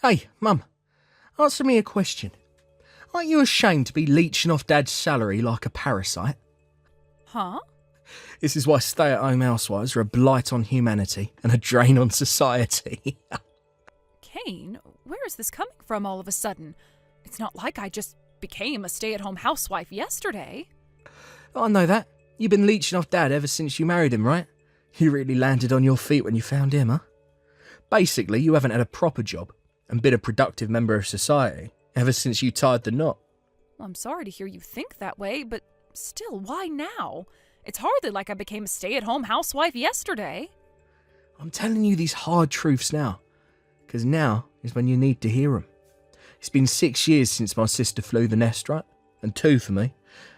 Hey, Mum, answer me a question. Aren't you ashamed to be leeching off Dad's salary like a parasite? Huh? This is why stay-at-home housewives are a blight on humanity and a drain on society. Kane, where is this coming from all of a sudden? It's not like I just became a stay-at-home housewife yesterday. I know that. You've been leeching off Dad ever since you married him, right? You really landed on your feet when you found him, huh? Basically, you haven't had a proper job and been a productive member of society ever since you tied the knot. Well, I'm sorry to hear you think that way, but still, why now? It's hardly like I became a stay-at-home housewife yesterday. I'm telling you these hard truths now, because now is when you need to hear them. It's been 6 years since my sister flew the nest, right? And 2 for me.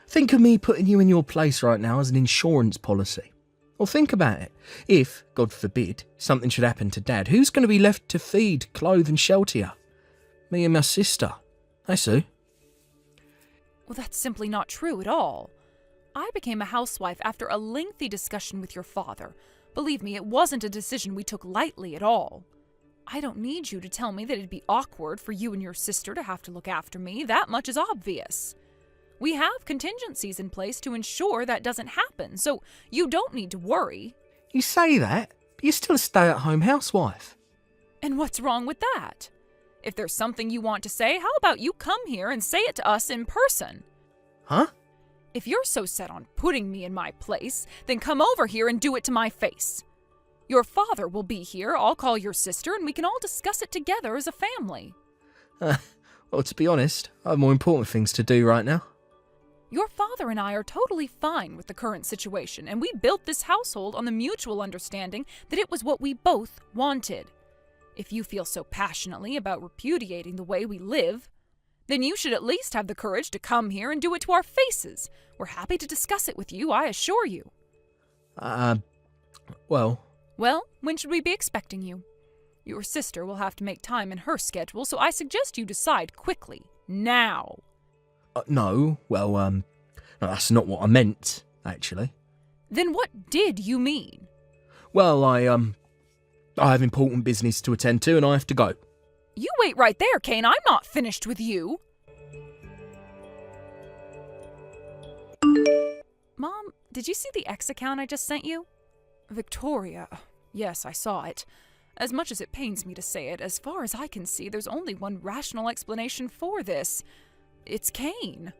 Think of me putting you in your place right now as an insurance policy. Well, think about it. If, God forbid, something should happen to Dad, who's going to be left to feed, clothe and shelter you? Me and my sister. Hey, Sue. Well, that's simply not true at all. I became a housewife after a lengthy discussion with your father. Believe me, it wasn't a decision we took lightly at all. I don't need you to tell me that it'd be awkward for you and your sister to have to look after me. That much is obvious. We have contingencies in place to ensure that doesn't happen, so you don't need to worry. You say that, but you're still a stay-at-home housewife. And what's wrong with that? If there's something you want to say, how about you come here and say it to us in person? Huh? If you're so set on putting me in my place, then come over here and do it to my face. Your father will be here, I'll call your sister, and we can all discuss it together as a family. Well, to be honest, I have more important things to do right now. Your father and I are totally fine with the current situation, and we built this household on the mutual understanding that it was what we both wanted. If you feel so passionately about repudiating the way we live, then you should at least have the courage to come here and do it to our faces. We're happy to discuss it with you, I assure you. Well, when should we be expecting you? Your sister will have to make time in her schedule, so I suggest you decide quickly. Now. No, that's not what I meant, actually. Then what did you mean? Well, I have important business to attend to and I have to go. You wait right there, Kane. I'm not finished with you. Mom, did you see the X account I just sent you? Victoria. Yes, I saw it. As much as it pains me to say it, as far as I can see, there's only one rational explanation for this. It's Kane.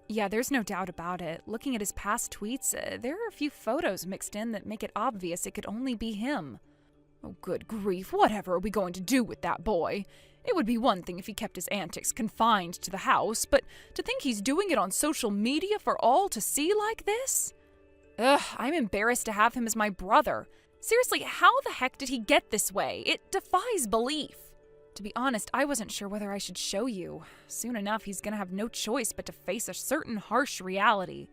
Yeah, there's no doubt about it. Looking at his past tweets, there are a few photos mixed in that make it obvious it could only be him. Oh, good grief, whatever are we going to do with that boy? It would be one thing if he kept his antics confined to the house, but to think he's doing it on social media for all to see like this? Ugh, I'm embarrassed to have him as my brother. Seriously, how the heck did he get this way? It defies belief. To be honest, I wasn't sure whether I should show you. Soon enough, he's gonna have no choice but to face a certain harsh reality.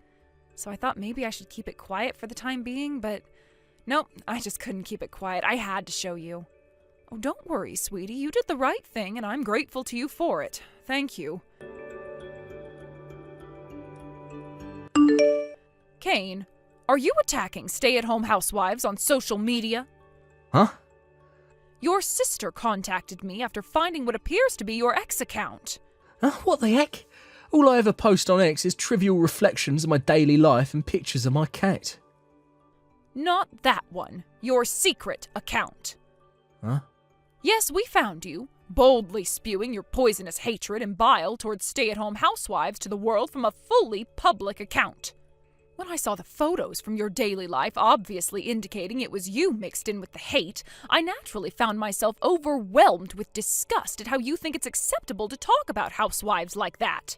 So I thought maybe I should keep it quiet for the time being, but nope, I just couldn't keep it quiet. I had to show you. Oh, don't worry, sweetie. You did the right thing, and I'm grateful to you for it. Thank you. Kane, are you attacking stay-at-home housewives on social media? Huh? Your sister contacted me after finding what appears to be your X account. What the heck? All I ever post on X is trivial reflections of my daily life and pictures of my cat. Not that one. Your secret account. Huh? Yes, we found you, boldly spewing your poisonous hatred and bile towards stay-at-home housewives to the world from a fully public account. When I saw the photos from your daily life obviously indicating it was you mixed in with the hate, I naturally found myself overwhelmed with disgust at how you think it's acceptable to talk about housewives like that.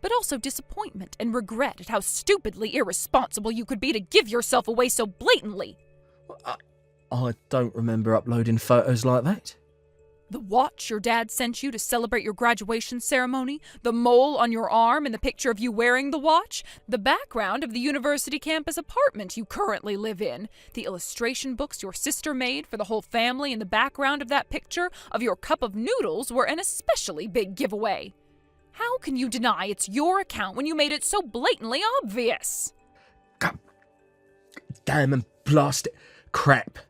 But also disappointment and regret at how stupidly irresponsible you could be to give yourself away so blatantly. I don't remember uploading photos like that. The watch your dad sent you to celebrate your graduation ceremony, the mole on your arm and the picture of you wearing the watch, the background of the university campus apartment you currently live in, the illustration books your sister made for the whole family in the background of that picture of your cup of noodles were an especially big giveaway. How can you deny it's your account when you made it so blatantly obvious? God damn and blast it. Crap.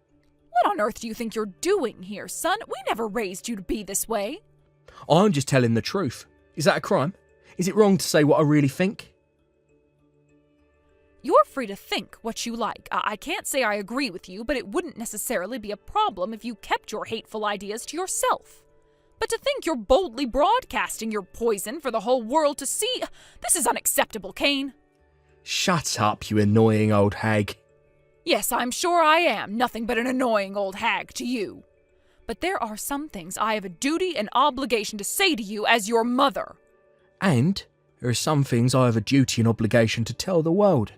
What on earth do you think you're doing here, son? We never raised you to be this way. I'm just telling the truth. Is that a crime? Is it wrong to say what I really think? You're free to think what you like. I can't say I agree with you, but it wouldn't necessarily be a problem if you kept your hateful ideas to yourself. But to think you're boldly broadcasting your poison for the whole world to see, this is unacceptable, Kane. Shut up, you annoying old hag. Yes, I'm sure I am nothing but an annoying old hag to you. But there are some things I have a duty and obligation to say to you as your mother. And there are some things I have a duty and obligation to tell the world,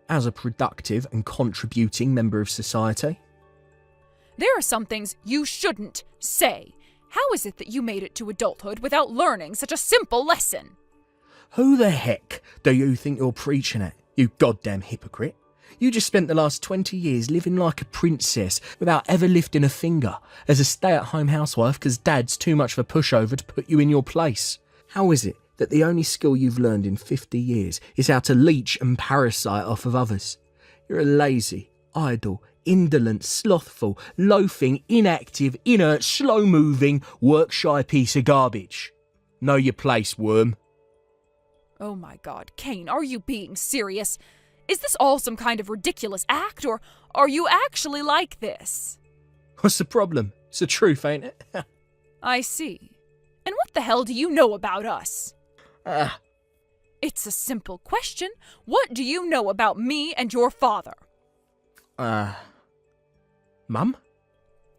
as a productive and contributing member of society. There are some things you shouldn't say. How is it that you made it to adulthood without learning such a simple lesson? Who the heck do you think you're preaching at, you goddamn hypocrite? You just spent the last 20 years living like a princess without ever lifting a finger as a stay-at-home housewife because dad's too much of a pushover to put you in your place. How is it that the only skill you've learned in 50 years is how to leech and parasite off of others? You're a lazy, idle, indolent, slothful, loafing, inactive, inert, slow-moving, work-shy piece of garbage. Know your place, worm. Oh my God, Kane, are you being serious? Is this all some kind of ridiculous act, or are you actually like this? What's the problem? It's the truth, ain't it? I see. And what the hell do you know about us? It's a simple question. What do you know about me and your father? Mum?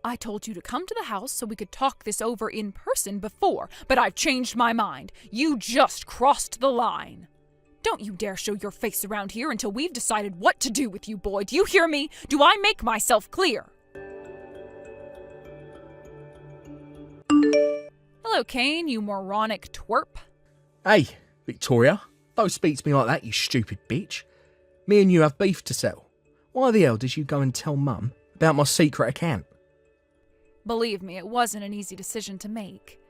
I told you to come to the house so we could talk this over in person before, but I've changed my mind. You just crossed the line. Don't you dare show your face around here until we've decided what to do with you, boy. Do you hear me? Do I make myself clear? Hello, Kane, you moronic twerp. Hey, Victoria, don't speak to me like that, you stupid bitch. Me and you have beef to settle. Why the hell did you go and tell Mum about my secret account? Believe me, it wasn't an easy decision to make.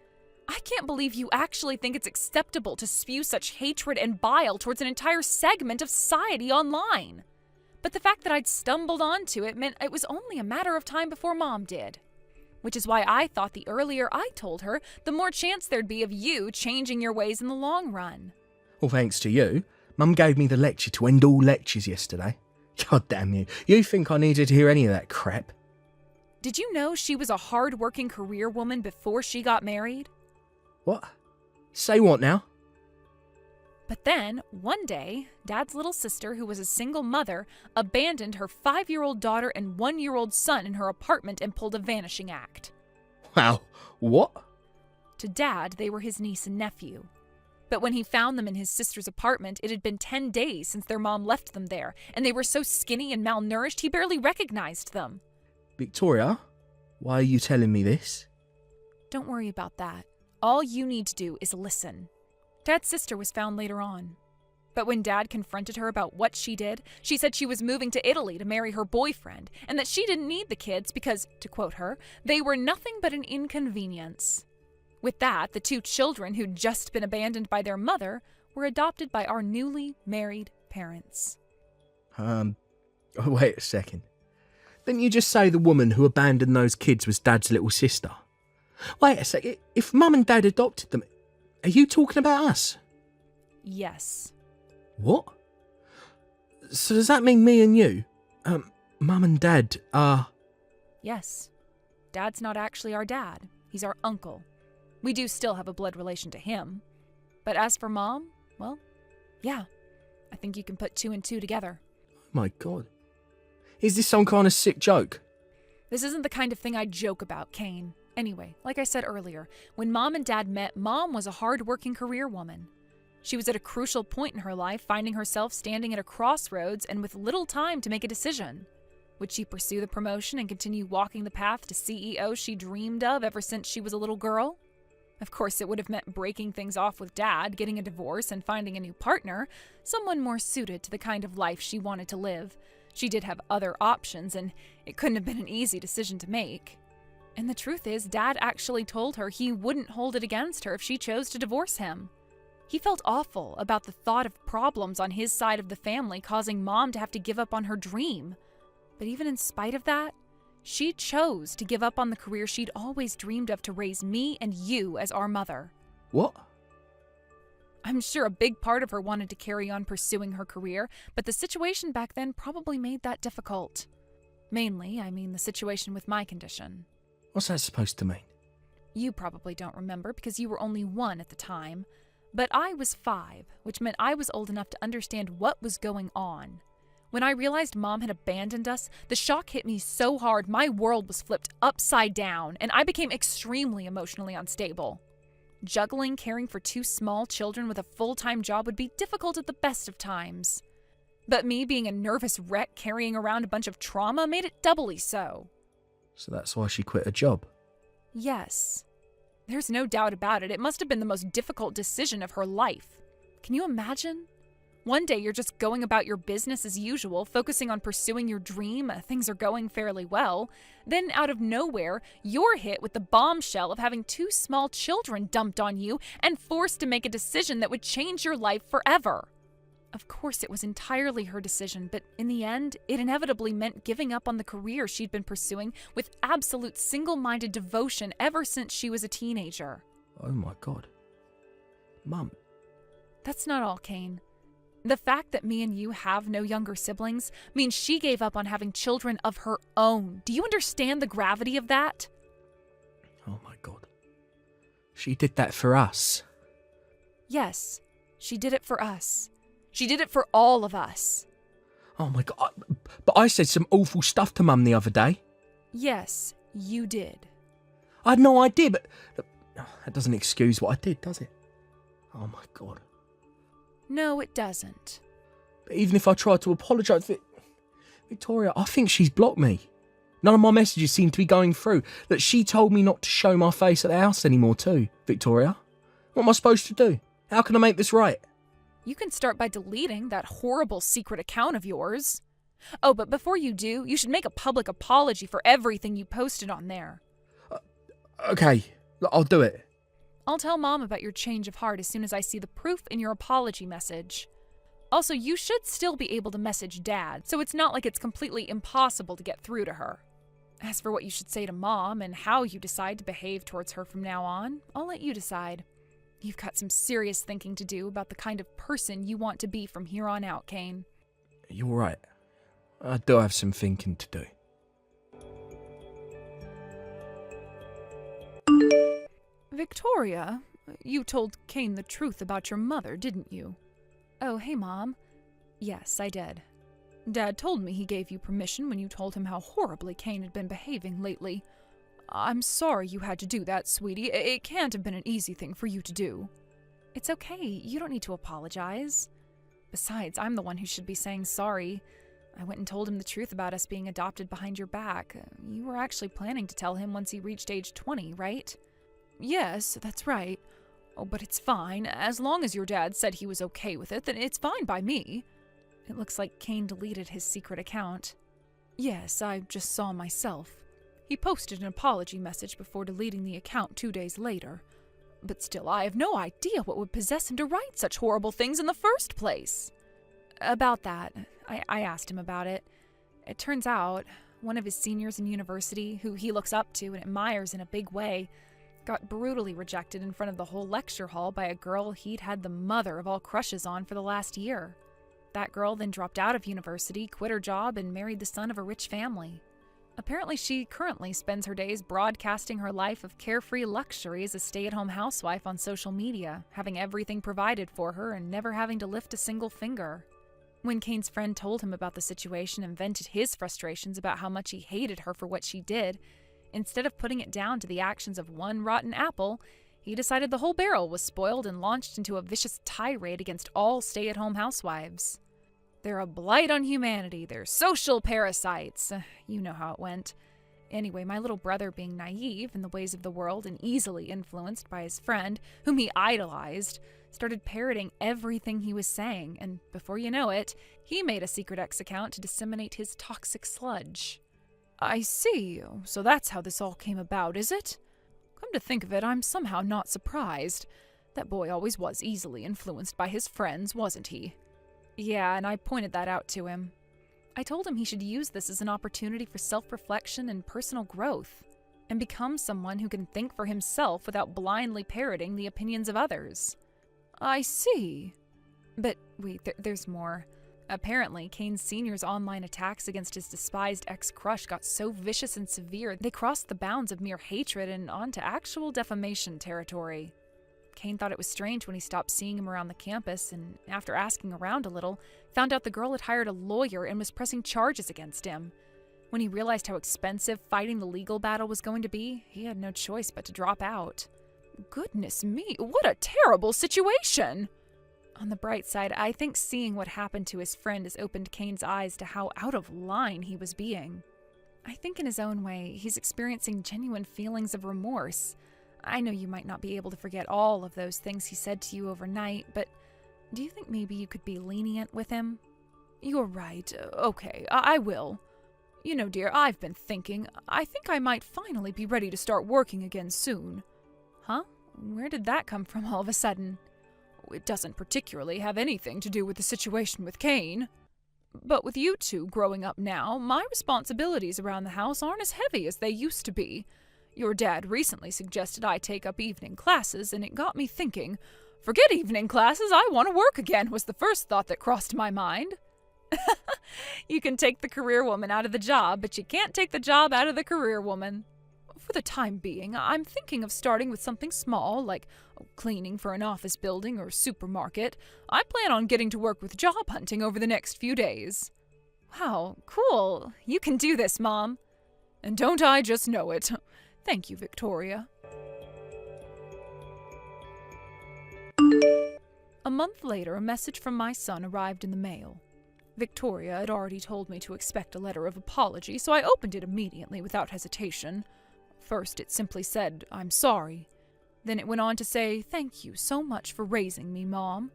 I can't believe you actually think it's acceptable to spew such hatred and bile towards an entire segment of society online. But the fact that I'd stumbled onto it meant it was only a matter of time before Mom did. Which is why I thought the earlier I told her, the more chance there'd be of you changing your ways in the long run. Well, thanks to you, Mum gave me the lecture to end all lectures yesterday. God damn you. You think I needed to hear any of that crap? Did you know she was a hard-working career woman before she got married? What? Say what now? But then, one day, Dad's little sister, who was a single mother, abandoned her 5-year-old daughter and 1-year-old son in her apartment and pulled a vanishing act. Wow, what? To Dad, they were his niece and nephew. But when he found them in his sister's apartment, it had been 10 days since their mom left them there, and they were so skinny and malnourished he barely recognized them. Victoria, why are you telling me this? Don't worry about that. All you need to do is listen. Dad's sister was found later on. But when Dad confronted her about what she did, she said she was moving to Italy to marry her boyfriend, and that she didn't need the kids because, to quote her, they were nothing but an inconvenience. With that, the 2 children who'd just been abandoned by their mother were adopted by our newly married parents. Wait a second. Didn't you just say the woman who abandoned those kids was Dad's little sister? Wait a sec, if Mum and Dad adopted them, are you talking about us? Yes. What? So does that mean me and you, Mum and Dad are... Yes. Dad's not actually our dad. He's our uncle. We do still have a blood relation to him. But as for Mom, well, yeah. I think you can put 2 and 2 together. Oh my God. Is this some kind of sick joke? This isn't the kind of thing I joke about, Kane. Anyway, like I said earlier, when Mom and Dad met, Mom was a hard-working career woman. She was at a crucial point in her life, finding herself standing at a crossroads and with little time to make a decision. Would she pursue the promotion and continue walking the path to CEO she dreamed of ever since she was a little girl? Of course, it would have meant breaking things off with Dad, getting a divorce, and finding a new partner, someone more suited to the kind of life she wanted to live. She did have other options, and it couldn't have been an easy decision to make. And the truth is, Dad actually told her he wouldn't hold it against her if she chose to divorce him. He felt awful about the thought of problems on his side of the family causing Mom to have to give up on her dream. But even in spite of that, She chose to give up on the career she'd always dreamed of to raise me and you as our mother. What? I'm sure a big part of her wanted to carry on pursuing her career, but the situation back then probably made that difficult. Mainly, I mean the situation with my condition. What's that supposed to mean? You probably don't remember because you were only 1 at the time, but I was 5, which meant I was old enough to understand what was going on. When I realized Mom had abandoned us, the shock hit me so hard my world was flipped upside down, and I became extremely emotionally unstable. Juggling caring for 2 small children with a full-time job would be difficult at the best of times. But me being a nervous wreck carrying around a bunch of trauma made it doubly so. So that's why she quit her job? Yes. There's no doubt about it. It must have been the most difficult decision of her life. Can you imagine? One day you're just going about your business as usual, focusing on pursuing your dream, things are going fairly well. Then out of nowhere, you're hit with the bombshell of having 2 small children dumped on you and forced to make a decision that would change your life forever. Of course, it was entirely her decision, but in the end, it inevitably meant giving up on the career she'd been pursuing with absolute single-minded devotion ever since she was a teenager. Oh my God. Mum. That's not all, Kane. The fact that me and you have no younger siblings means she gave up on having children of her own. Do you understand the gravity of that? Oh my God. She did that for us. Yes, she did it for us. She did it for all of us. Oh my God. But I said some awful stuff to Mum the other day. Yes, you did. I had no idea, but that doesn't excuse what I did, does it? Oh my God. No, it doesn't. But even if I tried to apologise, Victoria, I think she's blocked me. None of my messages seem to be going through. That she told me not to show my face at the house anymore too, Victoria. What am I supposed to do? How can I make this right? You can start by deleting that horrible secret account of yours. Oh, but before you do, you should make a public apology for everything you posted on there. Okay, I'll do it. I'll tell Mom about your change of heart as soon as I see the proof in your apology message. Also, you should still be able to message Dad, so it's not like it's completely impossible to get through to her. As for what you should say to Mom and how you decide to behave towards her from now on, I'll let you decide. You've got some serious thinking to do about the kind of person you want to be from here on out, Kane. You're right. I do have some thinking to do. Victoria, you told Kane the truth about your mother, didn't you? Oh, hey, Mom. Yes, I did. Dad told me he gave you permission when you told him how horribly Kane had been behaving lately. I'm sorry you had to do that, sweetie. It can't have been an easy thing for you to do. It's okay. You don't need to apologize. Besides, I'm the one who should be saying sorry. I went and told him the truth about us being adopted behind your back. You were actually planning to tell him once he reached age 20, right? Yes, that's right. Oh, but it's fine. As long as your dad said he was okay with it, then it's fine by me. It looks like Kane deleted his secret account. Yes, I just saw myself. He posted an apology message before deleting the account 2 days later. But still, I have no idea what would possess him to write such horrible things in the first place. About that, I asked him about it. It turns out, one of his seniors in university, who he looks up to and admires in a big way, got brutally rejected in front of the whole lecture hall by a girl he'd had the mother of all crushes on for the last year. That girl then dropped out of university, quit her job, and married the son of a rich family. Apparently, she currently spends her days broadcasting her life of carefree luxury as a stay-at-home housewife on social media, having everything provided for her and never having to lift a single finger. When Kane's friend told him about the situation and vented his frustrations about how much he hated her for what she did, instead of putting it down to the actions of one rotten apple, he decided the whole barrel was spoiled and launched into a vicious tirade against all stay-at-home housewives. They're a blight on humanity. They're social parasites. You know how it went. Anyway, my little brother, being naive in the ways of the world and easily influenced by his friend, whom he idolized, started parroting everything he was saying, and before you know it, he made a secret X account to disseminate his toxic sludge. I see. So that's how this all came about, is it? Come to think of it, I'm somehow not surprised. That boy always was easily influenced by his friends, wasn't he? Yeah, and I pointed that out to him. I told him he should use this as an opportunity for self-reflection and personal growth, and become someone who can think for himself without blindly parroting the opinions of others. I see. But wait, there's more. Apparently, Kane Sr.'s online attacks against his despised ex-crush got so vicious and severe, they crossed the bounds of mere hatred and onto actual defamation territory. Kane thought it was strange when he stopped seeing him around the campus, and after asking around a little, found out the girl had hired a lawyer and was pressing charges against him. When he realized how expensive fighting the legal battle was going to be, he had no choice but to drop out. Goodness me, what a terrible situation! On the bright side, I think seeing what happened to his friend has opened Kane's eyes to how out of line he was being. I think in his own way, he's experiencing genuine feelings of remorse. I know you might not be able to forget all of those things he said to you overnight, but do you think maybe you could be lenient with him? You're right. Okay, I will. You know, dear, I've been thinking. I think I might finally be ready to start working again soon. Huh? Where did that come from all of a sudden? It doesn't particularly have anything to do with the situation with Kane. But with you two growing up now, my responsibilities around the house aren't as heavy as they used to be. Your dad recently suggested I take up evening classes, and it got me thinking. Forget evening classes, I want to work again, was the first thought that crossed my mind. You can take the career woman out of the job, but you can't take the job out of the career woman. For the time being, I'm thinking of starting with something small, like cleaning for an office building or supermarket. I plan on getting to work with job hunting over the next few days. Wow, cool. You can do this, Mom. And don't I just know it? Thank you, Victoria. A month later, a message from my son arrived in the mail. Victoria had already told me to expect a letter of apology, so I opened it immediately without hesitation. First, it simply said, "I'm sorry." Then it went on to say, "Thank you so much for raising me, Mom.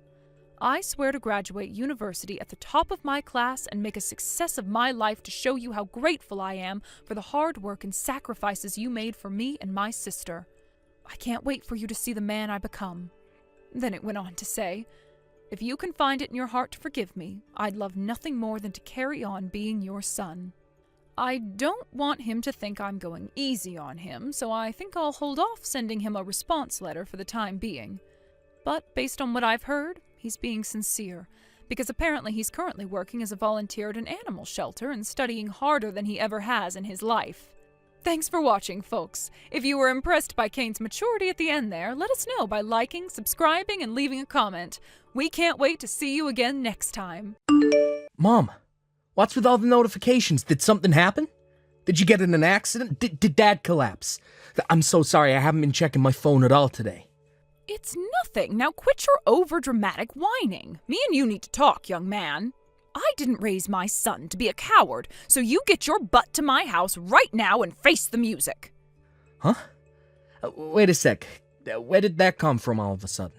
I swear to graduate university at the top of my class and make a success of my life to show you how grateful I am for the hard work and sacrifices you made for me and my sister. I can't wait for you to see the man I become." Then it went on to say, "If you can find it in your heart to forgive me, I'd love nothing more than to carry on being your son. I don't want him to think I'm going easy on him, so I think I'll hold off sending him a response letter for the time being. But based on what I've heard, he's being sincere, because apparently he's currently working as a volunteer at an animal shelter and studying harder than he ever has in his life." Thanks for watching, folks. If you were impressed by Kane's maturity at the end there, let us know by liking, subscribing, and leaving a comment. We can't wait to see you again next time. Mom, what's with all the notifications? Did something happen? Did you get in an accident? Did Dad collapse? I'm so sorry, I haven't been checking my phone at all today. It's nothing. Now quit your over-dramatic whining. Me and you need to talk, young man. I didn't raise my son to be a coward, so you get your butt to my house right now and face the music. Huh? Wait a sec. Where did that come from all of a sudden?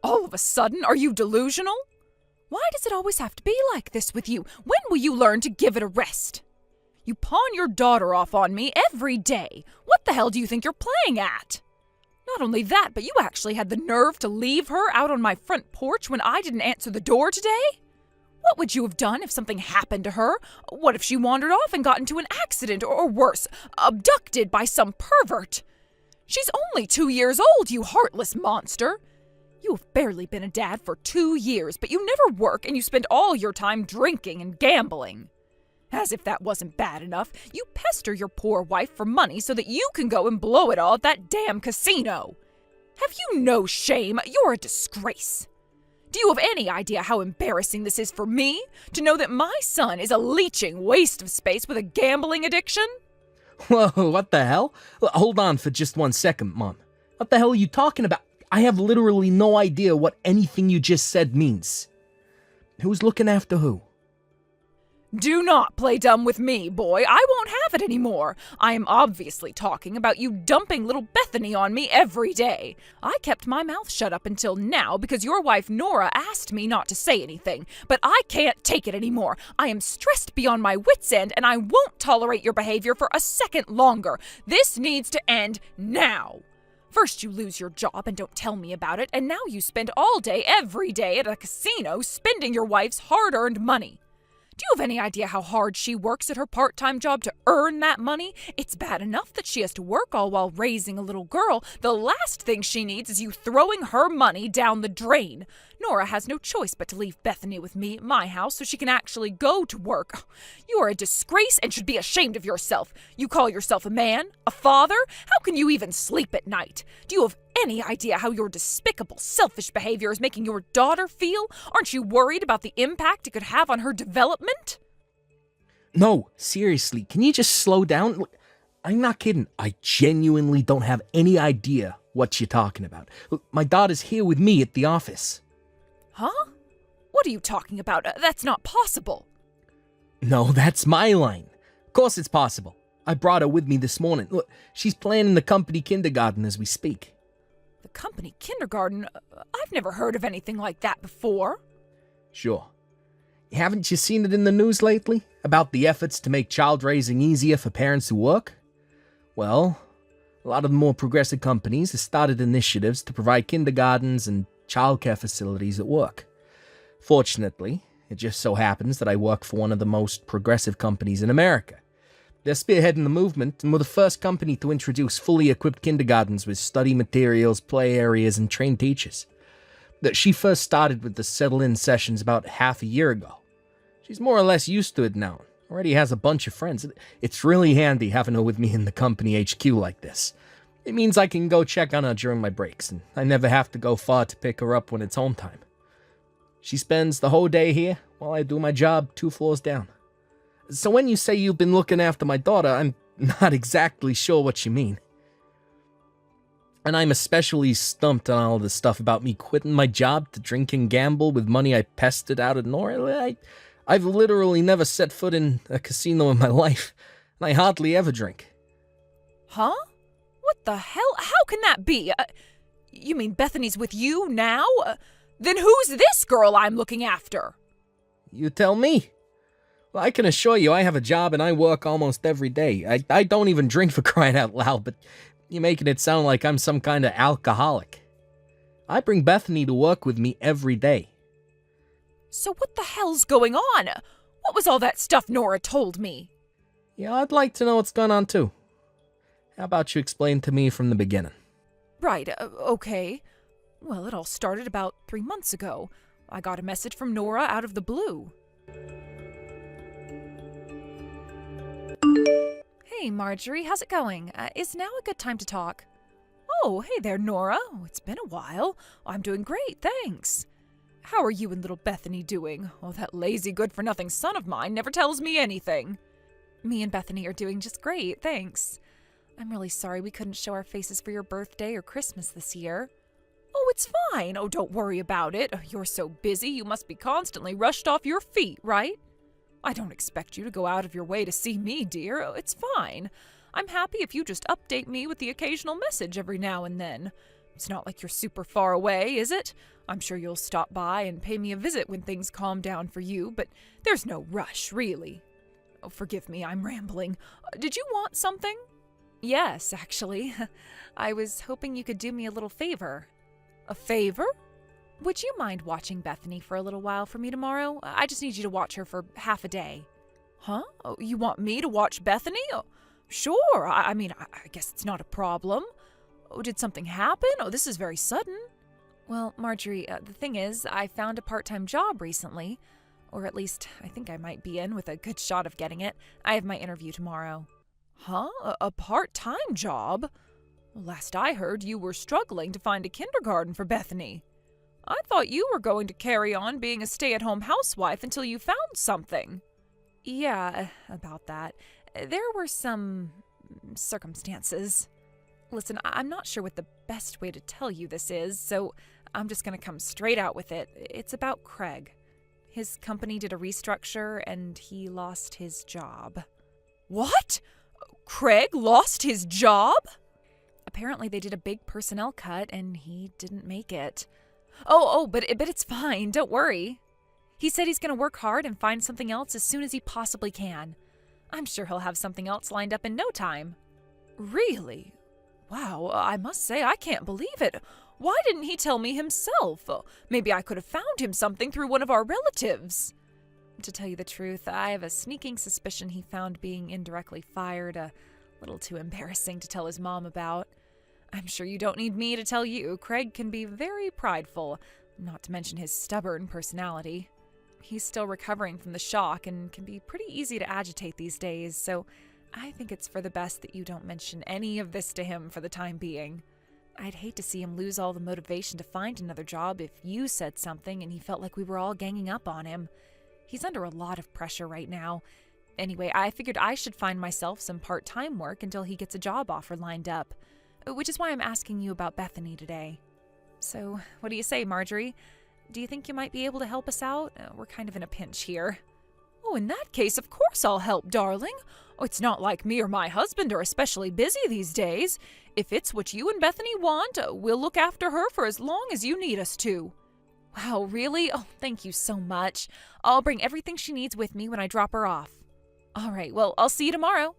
All of a sudden? Are you delusional? Why does it always have to be like this with you? When will you learn to give it a rest? You pawn your daughter off on me every day. What the hell do you think you're playing at? Not only that, but you actually had the nerve to leave her out on my front porch when I didn't answer the door today? What would you have done if something happened to her? What if she wandered off and got into an accident, or worse, abducted by some pervert? She's only 2 years old, you heartless monster. You have barely been a dad for 2 years, but you never work and you spend all your time drinking and gambling. As if that wasn't bad enough, you pester your poor wife for money so that you can go and blow it all at that damn casino. Have you no shame? You're a disgrace. Do you have any idea how embarrassing this is for me? To know that my son is a leeching waste of space with a gambling addiction? Whoa, what the hell? Hold on for just 1 second, Mom. What the hell are you talking about? I have literally no idea what anything you just said means. Who's looking after who? Do not play dumb with me, boy. I won't have it anymore. I am obviously talking about you dumping little Bethany on me every day. I kept my mouth shut up until now because your wife Nora asked me not to say anything, but I can't take it anymore. I am stressed beyond my wits' end, and I won't tolerate your behavior for a second longer. This needs to end now. First you lose your job and don't tell me about it, and now you spend all day, every day at a casino spending your wife's hard-earned money. Do you have any idea how hard she works at her part-time job to earn that money? It's bad enough that she has to work all while raising a little girl. The last thing she needs is you throwing her money down the drain. Nora has no choice but to leave Bethany with me at my house so she can actually go to work. You are a disgrace and should be ashamed of yourself. You call yourself a man? A father? How can you even sleep at night? Do you have any idea how your despicable, selfish behavior is making your daughter feel? Aren't you worried about the impact it could have on her development? No, seriously, can you just slow down? Look, I'm not kidding. I genuinely don't have any idea what you're talking about. Look, my daughter's here with me at the office. Huh? What are you talking about? That's not possible. No, that's my line. Of course it's possible. I brought her with me this morning. Look, she's playing in the company kindergarten as we speak. The company kindergarten? I've never heard of anything like that before. Sure. Haven't you seen it in the news lately? About the efforts to make child raising easier for parents who work? Well, a lot of the more progressive companies have started initiatives to provide kindergartens and childcare facilities at work. Fortunately, it just so happens that I work for one of the most progressive companies in America. They're spearheading the movement and were the first company to introduce fully equipped kindergartens with study materials, play areas, and trained teachers. She first started with the settle-in sessions about half a year ago. She's more or less used to it now. Already has a bunch of friends. It's really handy having her with me in the company HQ like this. It means I can go check on her during my breaks, and I never have to go far to pick her up when it's home time. She spends the whole day here while I do my job 2 floors down. So when you say you've been looking after my daughter, I'm not exactly sure what you mean. And I'm especially stumped on all this stuff about me quitting my job to drink and gamble with money I pested out of Nora. I've literally never set foot in a casino in my life, and I hardly ever drink. Huh? What the hell? How can that be? You mean Bethany's with you now? Then who's this girl I'm looking after? You tell me. Well, I can assure you I have a job and I work almost every day. I don't even drink, for crying out loud, but you're making it sound like I'm some kind of alcoholic. I bring Bethany to work with me every day. So what the hell's going on? What was all that stuff Nora told me? Yeah, I'd like to know what's going on too. How about you explain to me from the beginning? Right, okay. Well, it all started about 3 months ago. I got a message from Nora out of the blue. Hey, Marjorie, how's it going? Is now a good time to talk? Oh, hey there, Nora. Oh, it's been a while. I'm doing great, thanks. How are you and little Bethany doing? Oh, that lazy good-for-nothing son of mine never tells me anything. Me and Bethany are doing just great, thanks. I'm really sorry we couldn't show our faces for your birthday or Christmas this year. Oh, it's fine. Oh, don't worry about it. You're so busy, you must be constantly rushed off your feet, right? I don't expect you to go out of your way to see me, dear. Oh, it's fine. I'm happy if you just update me with the occasional message every now and then. It's not like you're super far away, is it? I'm sure you'll stop by and pay me a visit when things calm down for you, but there's no rush, really. Oh, forgive me, I'm rambling. Did you want something? Yes, actually. I was hoping you could do me a little favor. A favor? Would you mind watching Bethany for a little while for me tomorrow? I just need you to watch her for half a day. Huh? Oh, you want me to watch Bethany? Oh, sure. I mean, I guess it's not a problem. Oh, did something happen? Oh, this is very sudden. Well, Marjorie, the thing is, I found a part-time job recently. Or at least, I think I might be in with a good shot of getting it. I have my interview tomorrow. Huh? A part-time job? Well, last I heard, you were struggling to find a kindergarten for Bethany. I thought you were going to carry on being a stay-at-home housewife until you found something. Yeah, about that. There were some circumstances. Listen, I'm not sure what the best way to tell you this is, so I'm just going to come straight out with it. It's about Craig. His company did a restructure, and he lost his job. What? Craig lost his job? Apparently they did a big personnel cut, and he didn't make it. But it's fine. Don't worry. He said he's going to work hard and find something else as soon as he possibly can. I'm sure he'll have something else lined up in no time. Really? Wow, I must say I can't believe it. Why didn't he tell me himself? Maybe I could have found him something through one of our relatives. To tell you the truth, I have a sneaking suspicion he found being indirectly fired a little too embarrassing to tell his mom about. I'm sure you don't need me to tell you, Craig can be very prideful, not to mention his stubborn personality. He's still recovering from the shock and can be pretty easy to agitate these days, so I think it's for the best that you don't mention any of this to him for the time being. I'd hate to see him lose all the motivation to find another job if you said something and he felt like we were all ganging up on him. He's under a lot of pressure right now. Anyway, I figured I should find myself some part-time work until he gets a job offer lined up, which is why I'm asking you about Bethany today. So, what do you say, Marjorie? Do you think you might be able to help us out? We're kind of in a pinch here. Oh, in that case, of course I'll help, darling. Oh, it's not like me or my husband are especially busy these days. If it's what you and Bethany want, we'll look after her for as long as you need us to. Wow, really? Oh, thank you so much. I'll bring everything she needs with me when I drop her off. All right, well, I'll see you tomorrow.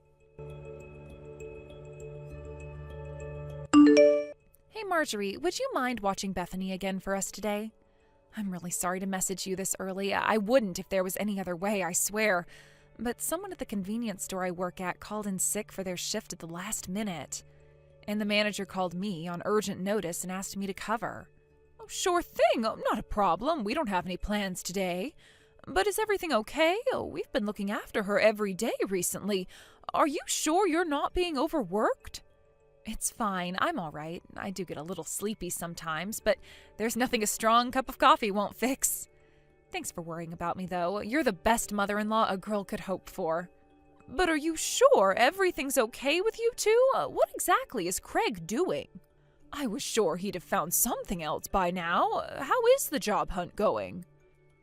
Hey, Marjorie, would you mind watching Bethany again for us today? I'm really sorry to message you this early. I wouldn't if there was any other way, I swear. But someone at the convenience store I work at called in sick for their shift at the last minute. And the manager called me on urgent notice and asked me to cover. Oh, sure thing. Oh, not a problem. We don't have any plans today. But is everything okay? Oh, we've been looking after her every day recently. Are you sure you're not being overworked? It's fine. I'm all right. I do get a little sleepy sometimes, but there's nothing a strong cup of coffee won't fix. Thanks for worrying about me, though. You're the best mother-in-law a girl could hope for. But are you sure everything's okay with you two? What exactly is Craig doing? I was sure he'd have found something else by now. How is the job hunt going?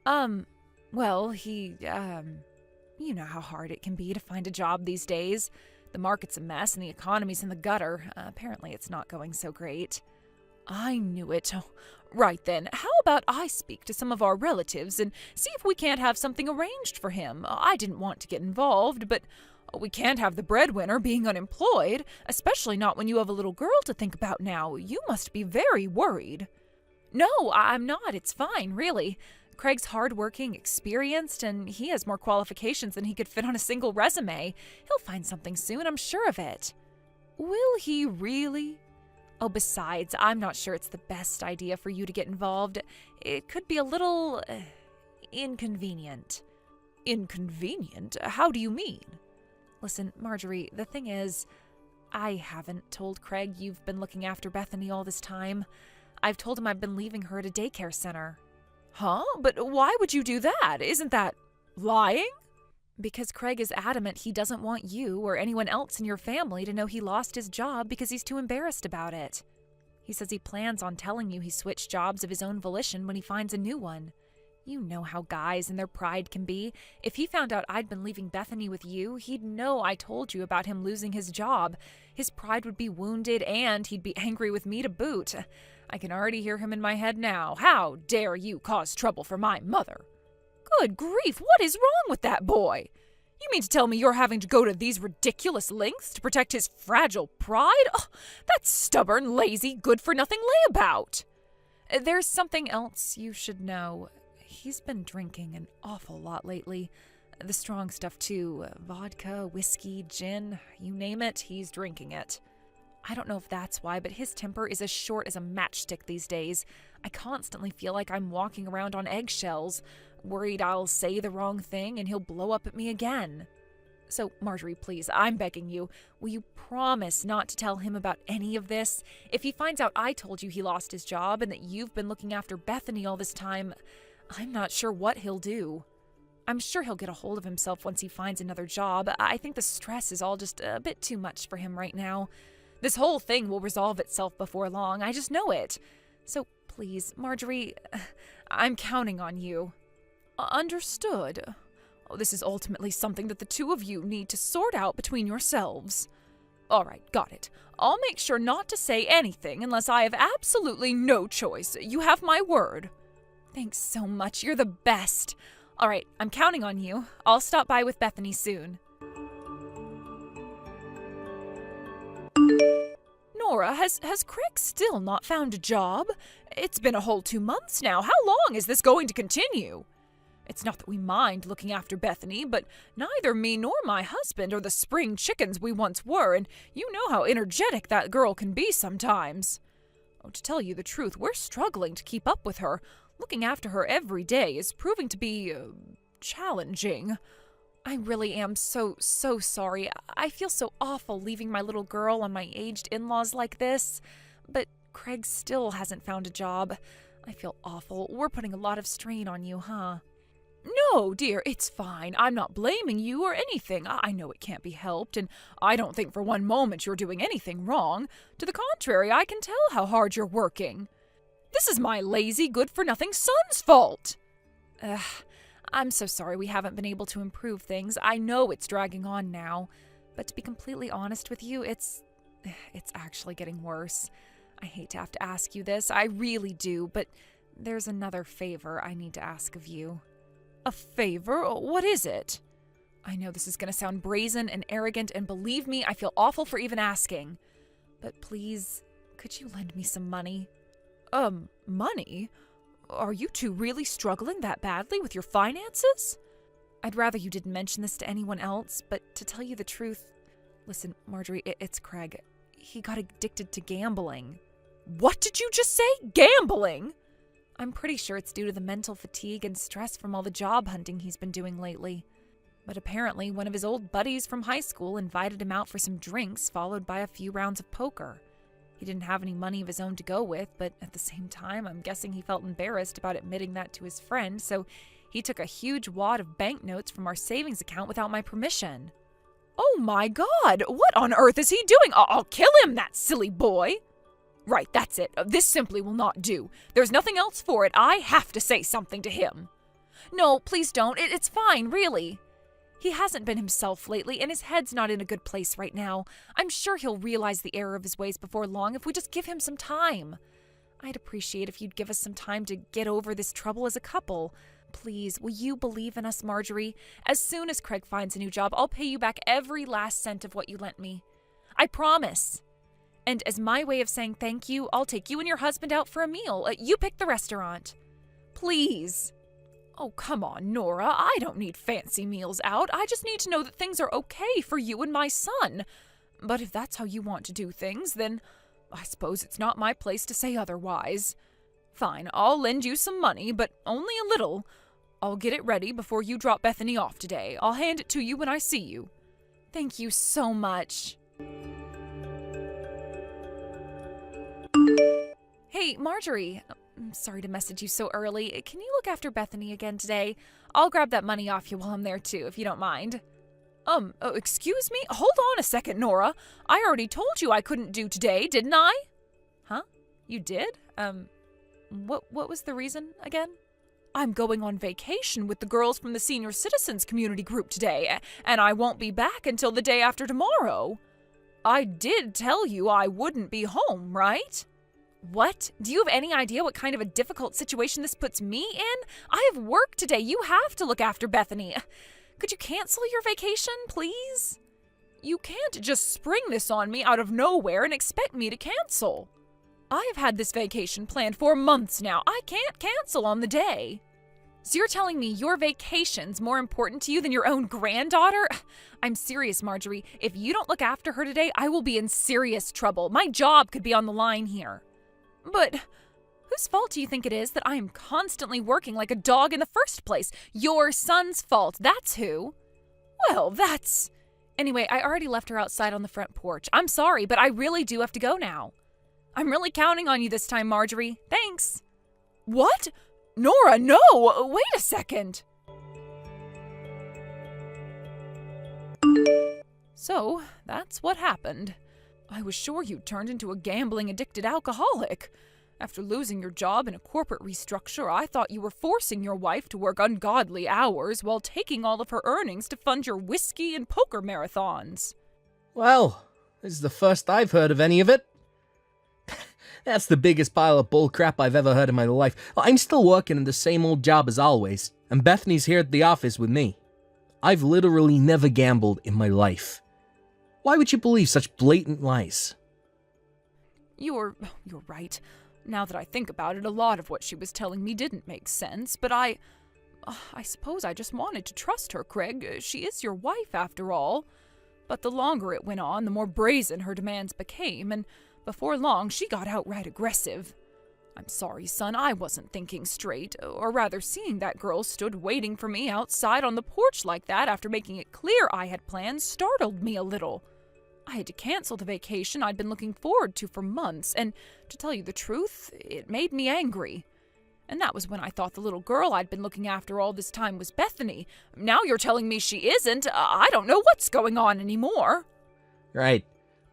Well, you know how hard it can be to find a job these days. The market's a mess and the economy's in the gutter. Apparently it's not going so great. I knew it. Oh, right then, how about I speak to some of our relatives and see if we can't have something arranged for him? I didn't want to get involved, but we can't have the breadwinner being unemployed, especially not when you have a little girl to think about now. You must be very worried. No, I'm not. It's fine, really. Craig's hardworking, experienced, and he has more qualifications than he could fit on a single resume. He'll find something soon, I'm sure of it. Will he really? Oh, besides, I'm not sure it's the best idea for you to get involved. It could be a little inconvenient. Inconvenient? How do you mean? Listen, Marjorie, the thing is, I haven't told Craig you've been looking after Bethany all this time. I've told him I've been leaving her at a daycare center. Huh? But why would you do that? Isn't that lying? Because Craig is adamant he doesn't want you or anyone else in your family to know he lost his job because he's too embarrassed about it. He says he plans on telling you he switched jobs of his own volition when he finds a new one. You know how guys and their pride can be. If he found out I'd been leaving Bethany with you, he'd know I told you about him losing his job. His pride would be wounded and he'd be angry with me to boot. I can already hear him in my head now. How dare you cause trouble for my mother? Good grief, what is wrong with that boy? You mean to tell me you're having to go to these ridiculous lengths to protect his fragile pride? Oh, that's stubborn, lazy, good-for-nothing layabout. There's something else you should know. He's been drinking an awful lot lately. The strong stuff, too. Vodka, whiskey, gin, you name it, he's drinking it. I don't know if that's why, but his temper is as short as a matchstick these days. I constantly feel like I'm walking around on eggshells, worried I'll say the wrong thing and he'll blow up at me again. So, Marjorie, please, I'm begging you, will you promise not to tell him about any of this? If he finds out I told you he lost his job and that you've been looking after Bethany all this time, I'm not sure what he'll do. I'm sure he'll get a hold of himself once he finds another job. I think the stress is all just a bit too much for him right now. This whole thing will resolve itself before long, I just know it. So please, Marjorie, I'm counting on you. Understood. Oh, this is ultimately something that the two of you need to sort out between yourselves. All right, got it. I'll make sure not to say anything unless I have absolutely no choice. You have my word. Thanks so much. You're the best. All right, I'm counting on you. I'll stop by with Bethany soon. Nora, has Craig still not found a job? It's been a whole 2 months now. How long is this going to continue? It's not that we mind looking after Bethany, but neither me nor my husband are the spring chickens we once were, and you know how energetic that girl can be sometimes. Oh, to tell you the truth, we're struggling to keep up with her. Looking after her every day is proving to be challenging. I really am so sorry. I feel so awful leaving my little girl on my aged in-laws like this. But Craig still hasn't found a job. I feel awful. We're putting a lot of strain on you, huh? No, dear, it's fine. I'm not blaming you or anything. I know it can't be helped, and I don't think for one moment you're doing anything wrong. To the contrary, I can tell how hard you're working. This is my lazy, good-for-nothing son's fault. I'm so sorry we haven't been able to improve things. I know it's dragging on now, but to be completely honest with you, it's actually getting worse. I hate to have to ask you this, I really do, but there's another favor I need to ask of you. A favor? What is it? I know this is going to sound brazen and arrogant, and believe me, I feel awful for even asking. But please, could you lend me some money? Money? Are you two really struggling that badly with your finances? I'd rather you didn't mention this to anyone else, but to tell you the truth... Listen, Marjorie, it's Craig. He got addicted to gambling. What did you just say? Gambling? I'm pretty sure it's due to the mental fatigue and stress from all the job hunting he's been doing lately. But apparently, one of his old buddies from high school invited him out for some drinks, followed by a few rounds of poker. He didn't have any money of his own to go with, but at the same time, I'm guessing he felt embarrassed about admitting that to his friend, so he took a huge wad of banknotes from our savings account without my permission. Oh my God! What on earth is he doing? I'll kill him, that silly boy! Right, that's it. This simply will not do. There's nothing else for it. I have to say something to him. No, please don't. It's fine, really. He hasn't been himself lately, and his head's not in a good place right now. I'm sure he'll realize the error of his ways before long if we just give him some time. I'd appreciate if you'd give us some time to get over this trouble as a couple. Please, will you believe in us, Marjorie? As soon as Craig finds a new job, I'll pay you back every last cent of what you lent me. I promise. And as my way of saying thank you, I'll take you and your husband out for a meal. You pick the restaurant. Please. Oh, come on, Nora. I don't need fancy meals out. I just need to know that things are okay for you and my son. But if that's how you want to do things, then I suppose it's not my place to say otherwise. Fine, I'll lend you some money, but only a little. I'll get it ready before you drop Bethany off today. I'll hand it to you when I see you. Thank you so much. Hey, Marjorie. I'm sorry to message you so early. Can you look after Bethany again today? I'll grab that money off you while I'm there too, if you don't mind. Excuse me? Hold on a second, Nora. I already told you I couldn't do today, didn't I? Huh? You did? What was the reason again? I'm going on vacation with the girls from the senior citizens community group today, and I won't be back until the day after tomorrow. I did tell you I wouldn't be home, right? What? Do you have any idea what kind of a difficult situation this puts me in? I have work today. You have to look after Bethany. Could you cancel your vacation, please? You can't just spring this on me out of nowhere and expect me to cancel. I have had this vacation planned for months now. I can't cancel on the day. So you're telling me your vacation's more important to you than your own granddaughter? I'm serious, Marjorie. If you don't look after her today, I will be in serious trouble. My job could be on the line here. But whose fault do you think it is that I am constantly working like a dog in the first place? Your son's fault, that's who. Well, that's... Anyway, I already left her outside on the front porch. I'm sorry, but I really do have to go now. I'm really counting on you this time, Marjorie. Thanks. What? Nora, no! Wait a second. So, that's what happened. I was sure you'd turned into a gambling-addicted alcoholic. After losing your job in a corporate restructure, I thought you were forcing your wife to work ungodly hours while taking all of her earnings to fund your whiskey and poker marathons. Well, this is the first I've heard of any of it. That's the biggest pile of bullcrap I've ever heard in my life. I'm still working in the same old job as always, and Bethany's here at the office with me. I've literally never gambled in my life. Why would you believe such blatant lies? You're right. Now that I think about it, a lot of what she was telling me didn't make sense, but I I suppose I just wanted to trust her, Craig. She is your wife, after all. But the longer it went on, the more brazen her demands became, and before long she got outright aggressive. I'm sorry, son, I wasn't thinking straight, or rather seeing that girl stood waiting for me outside on the porch like that after making it clear I had plans startled me a little. I had to cancel the vacation I'd been looking forward to for months, and to tell you the truth, it made me angry. And that was when I thought the little girl I'd been looking after all this time was Bethany. Now you're telling me she isn't. I don't know what's going on anymore. Right.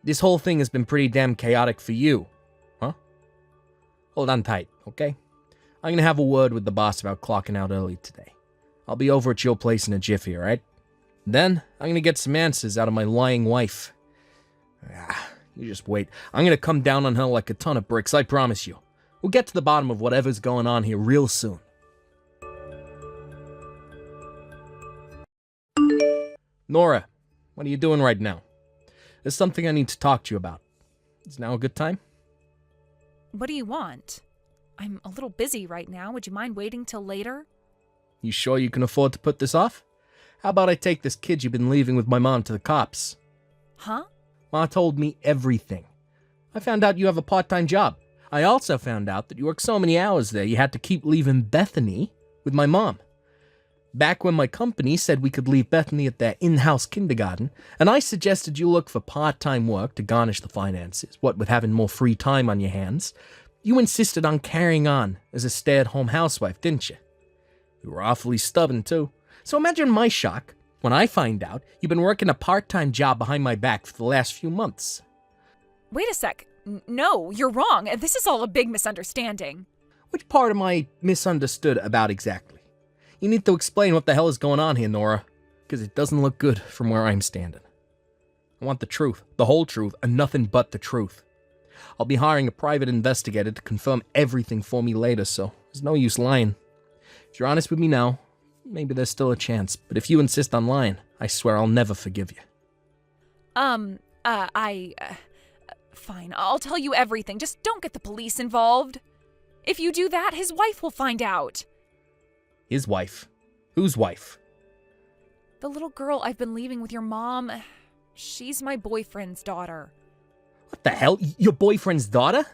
This whole thing has been pretty damn chaotic for you. Huh? Hold on tight, okay? I'm gonna have a word with the boss about clocking out early today. I'll be over at your place in a jiffy, alright? Then, I'm gonna get some answers out of my lying wife. You just wait. I'm gonna come down on her like a ton of bricks, I promise you. We'll get to the bottom of whatever's going on here real soon. Nora, what are you doing right now? There's something I need to talk to you about. Is now a good time? What do you want? I'm a little busy right now. Would you mind waiting till later? You sure you can afford to put this off? How about I take this kid you've been leaving with my mom to the cops? Huh? Ma told me everything. I found out you have a part-time job. I also found out that you work so many hours there you had to keep leaving Bethany with my mom. Back when my company said we could leave Bethany at their in-house kindergarten, and I suggested you look for part-time work to garnish the finances, what with having more free time on your hands, you insisted on carrying on as a stay-at-home housewife, didn't you? You were awfully stubborn, too. So imagine my shock when I find out you've been working a part-time job behind my back for the last few months. Wait a sec. No, you're wrong. This is all a big misunderstanding. Which part am I misunderstood about exactly? You need to explain what the hell is going on here, Nora, because it doesn't look good from where I'm standing. I want the truth, the whole truth, and nothing but the truth. I'll be hiring a private investigator to confirm everything for me later, so there's no use lying. If you're honest with me now, maybe there's still a chance, but if you insist on lying, I swear I'll never forgive you. Fine, I'll tell you everything. Just don't get the police involved. If you do that, his wife will find out. His wife? Whose wife? The little girl I've been leaving with your mom, she's my boyfriend's daughter. What the hell? Your boyfriend's daughter?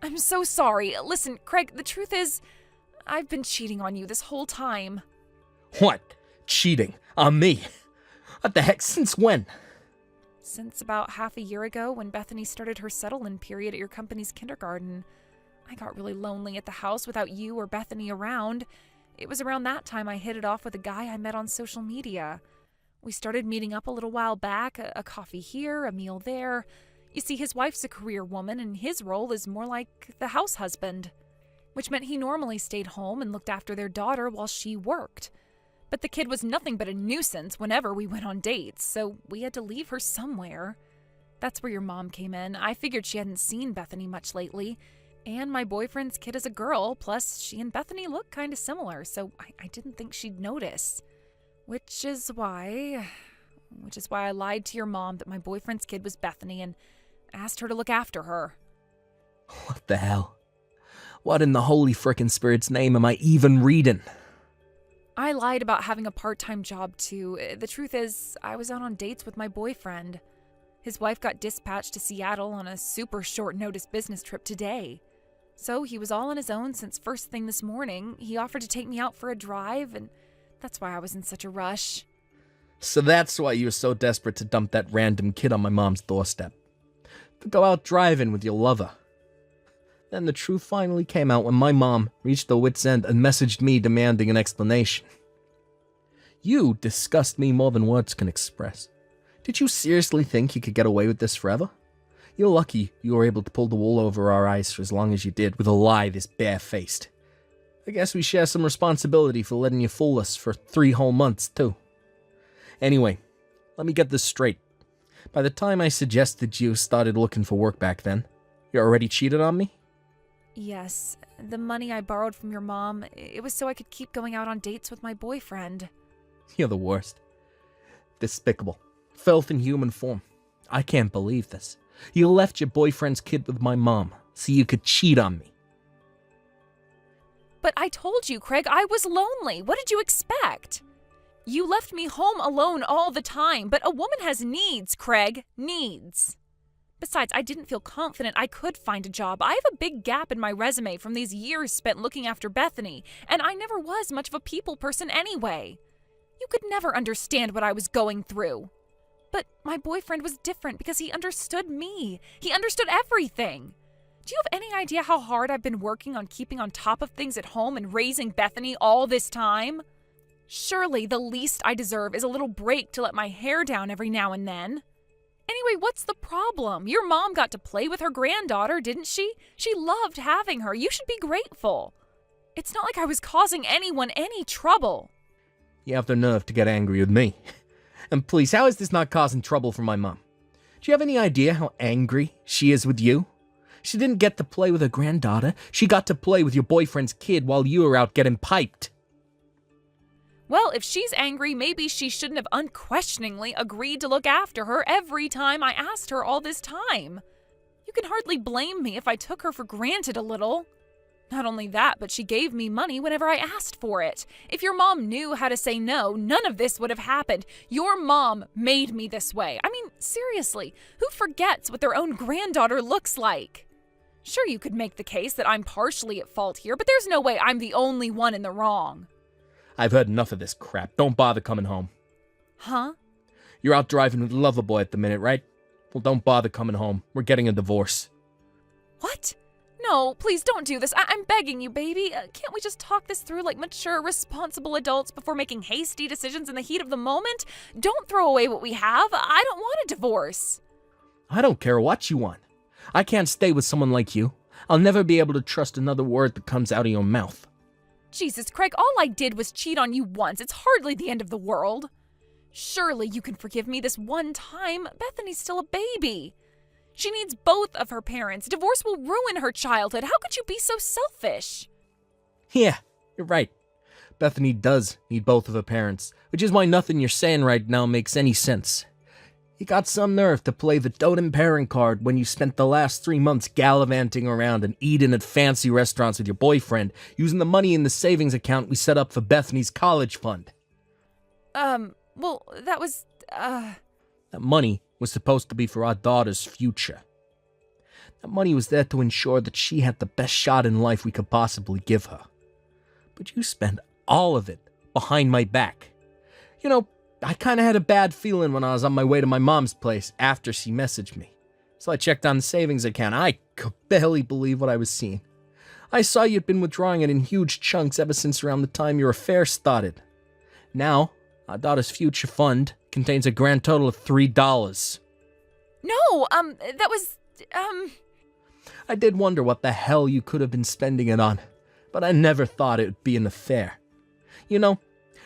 I'm so sorry. Listen, Craig, the truth is, I've been cheating on you this whole time. What? Cheating? On me? What the heck? Since when? Since about half a year ago, when Bethany started her settle-in period at your company's kindergarten. I got really lonely at the house without you or Bethany around. It was around that time I hit it off with a guy I met on social media. We started meeting up a little while back, a coffee here, a meal there. You see, his wife's a career woman, and his role is more like the house husband, which meant he normally stayed home and looked after their daughter while she worked. But the kid was nothing but a nuisance whenever we went on dates, so we had to leave her somewhere. That's where your mom came in. I figured she hadn't seen Bethany much lately, and my boyfriend's kid is a girl, plus she and Bethany look kind of similar, so I didn't think she'd notice. Which is why I lied to your mom that my boyfriend's kid was Bethany and asked her to look after her. What the hell? What in the holy frickin' spirit's name am I even reading? I lied about having a part-time job, too. The truth is, I was out on dates with my boyfriend. His wife got dispatched to Seattle on a super short-notice business trip today. So he was all on his own since first thing this morning. He offered to take me out for a drive, and that's why I was in such a rush. So that's why you were so desperate to dump that random kid on my mom's doorstep. To go out driving with your lover. Then the truth finally came out when my mom reached her wit's end and messaged me demanding an explanation. You disgust me more than words can express. Did you seriously think you could get away with this forever? You're lucky you were able to pull the wool over our eyes for as long as you did with a lie this bare-faced. I guess we share some responsibility for letting you fool us for 3 whole months, too. Anyway, let me get this straight. By the time I suggested you started looking for work back then, you already cheated on me? Yes, the money I borrowed from your mom, it was so I could keep going out on dates with my boyfriend. You're the worst. Despicable. Filth in human form. I can't believe this. You left your boyfriend's kid with my mom so you could cheat on me. But I told you, Craig, I was lonely. What did you expect? You left me home alone all the time, but a woman has needs, Craig. Needs. Besides, I didn't feel confident I could find a job. I have a big gap in my resume from these years spent looking after Bethany, and I never was much of a people person anyway. You could never understand what I was going through. But my boyfriend was different because he understood me. He understood everything. Do you have any idea how hard I've been working on keeping on top of things at home and raising Bethany all this time? Surely the least I deserve is a little break to let my hair down every now and then. Anyway, what's the problem? Your mom got to play with her granddaughter, didn't she? She loved having her. You should be grateful. It's not like I was causing anyone any trouble. You have the nerve to get angry with me. And please, how is this not causing trouble for my mom? Do you have any idea how angry she is with you? She didn't get to play with her granddaughter. She got to play with your boyfriend's kid while you were out getting piped. Well, if she's angry, maybe she shouldn't have unquestioningly agreed to look after her every time I asked her all this time. You can hardly blame me if I took her for granted a little. Not only that, but she gave me money whenever I asked for it. If your mom knew how to say no, none of this would have happened. Your mom made me this way. I mean, seriously, who forgets what their own granddaughter looks like? Sure, you could make the case that I'm partially at fault here, but there's no way I'm the only one in the wrong. I've heard enough of this crap. Don't bother coming home. Huh? You're out driving with Loverboy at the minute, right? Well, don't bother coming home. We're getting a divorce. What? No, please don't do this. I'm begging you, baby. Can't we just talk this through like mature, responsible adults before making hasty decisions in the heat of the moment? Don't throw away what we have. I don't want a divorce. I don't care what you want. I can't stay with someone like you. I'll never be able to trust another word that comes out of your mouth. Jesus, Craig, all I did was cheat on you once. It's hardly the end of the world. Surely you can forgive me this one time. Bethany's still a baby. She needs both of her parents. Divorce will ruin her childhood. How could you be so selfish? Yeah, you're right. Bethany does need both of her parents, which is why nothing you're saying right now makes any sense. You got some nerve to play the doting parent card when you spent the last 3 months gallivanting around and eating at fancy restaurants with your boyfriend, using the money in the savings account we set up for Bethany's college fund. Well, that was, That money was supposed to be for our daughter's future. That money was there to ensure that she had the best shot in life we could possibly give her. But you spent all of it behind my back. You know, I kind of had a bad feeling when I was on my way to my mom's place after she messaged me. So I checked on the savings account. I could barely believe what I was seeing. I saw you'd been withdrawing it in huge chunks ever since around the time your affair started. Now, our daughter's future fund contains a grand total of $3. No, that was, I did wonder what the hell you could have been spending it on, but I never thought it would be an affair. You know,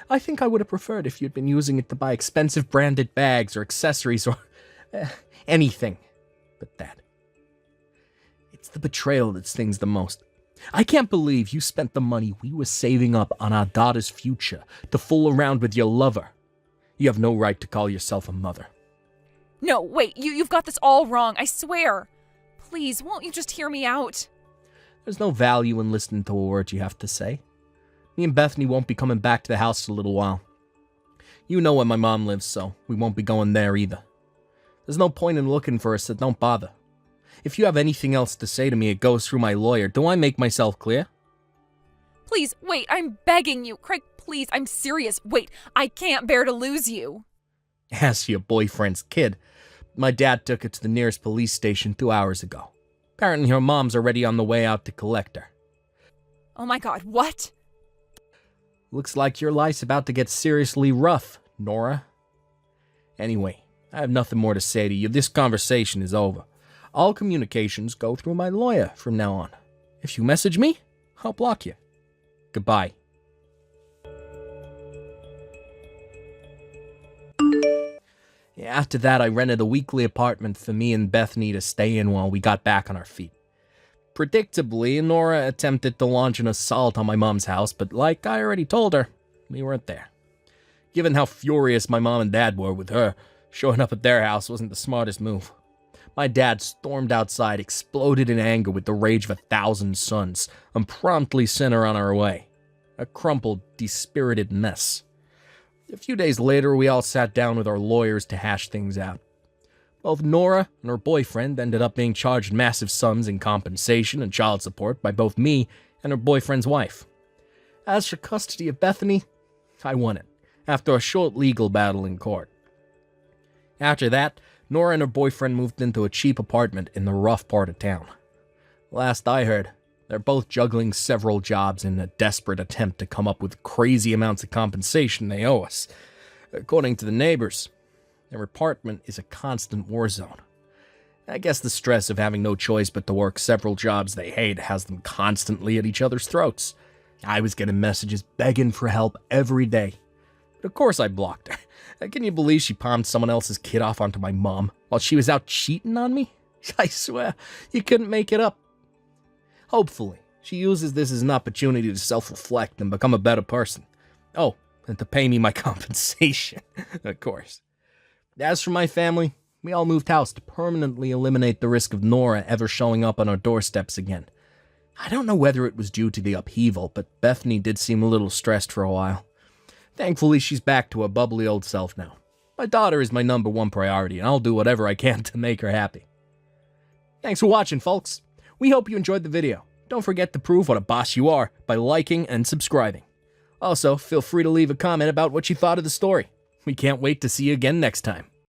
I think I would have preferred if you'd been using it to buy expensive branded bags or accessories or anything but that. It's the betrayal that stings the most. I can't believe you spent the money we were saving up on our daughter's future to fool around with your lover. You have no right to call yourself a mother. No, wait, you've got this all wrong, I swear. Please, won't you just hear me out? There's no value in listening to a word you have to say. Me and Bethany won't be coming back to the house for a little while. You know where my mom lives, so we won't be going there either. There's no point in looking for us, so don't bother. If you have anything else to say to me, it goes through my lawyer. Do I make myself clear? Please, wait, I'm begging you. Craig, please, I'm serious. Wait, I can't bear to lose you. As for your boyfriend's kid, my dad took it to the nearest police station 2 hours ago. Apparently her mom's already on the way out to collect her. Oh my God, what? Looks like your life's about to get seriously rough, Nora. Anyway, I have nothing more to say to you. This conversation is over. All communications go through my lawyer from now on. If you message me, I'll block you. Goodbye. After that, I rented a weekly apartment for me and Bethany to stay in while we got back on our feet. Predictably, Nora attempted to launch an assault on my mom's house, but like I already told her, we weren't there. Given how furious my mom and dad were with her, showing up at their house wasn't the smartest move. My dad stormed outside, exploded in anger with the rage of 1,000 suns, and promptly sent her on her way. A crumpled, dispirited mess. A few days later, we all sat down with our lawyers to hash things out. Both Nora and her boyfriend ended up being charged massive sums in compensation and child support by both me and her boyfriend's wife. As for custody of Bethany, I won it, after a short legal battle in court. After that, Nora and her boyfriend moved into a cheap apartment in the rough part of town. Last I heard, they're both juggling several jobs in a desperate attempt to come up with crazy amounts of compensation they owe us. According to the neighbors, their apartment is a constant war zone. I guess the stress of having no choice but to work several jobs they hate has them constantly at each other's throats. I was getting messages begging for help every day. But of course I blocked her. Can you believe she palmed someone else's kid off onto my mom while she was out cheating on me? I swear, you couldn't make it up. Hopefully, she uses this as an opportunity to self-reflect and become a better person. Oh, and to pay me my compensation, of course. As for my family, we all moved house to permanently eliminate the risk of Nora ever showing up on our doorsteps again. I don't know whether it was due to the upheaval, but Bethany did seem a little stressed for a while. Thankfully, she's back to her bubbly old self now. My daughter is my #1 priority, and I'll do whatever I can to make her happy. Thanks for watching, folks. We hope you enjoyed the video. Don't forget to prove what a boss you are by liking and subscribing. Also, feel free to leave a comment about what you thought of the story. We can't wait to see you again next time.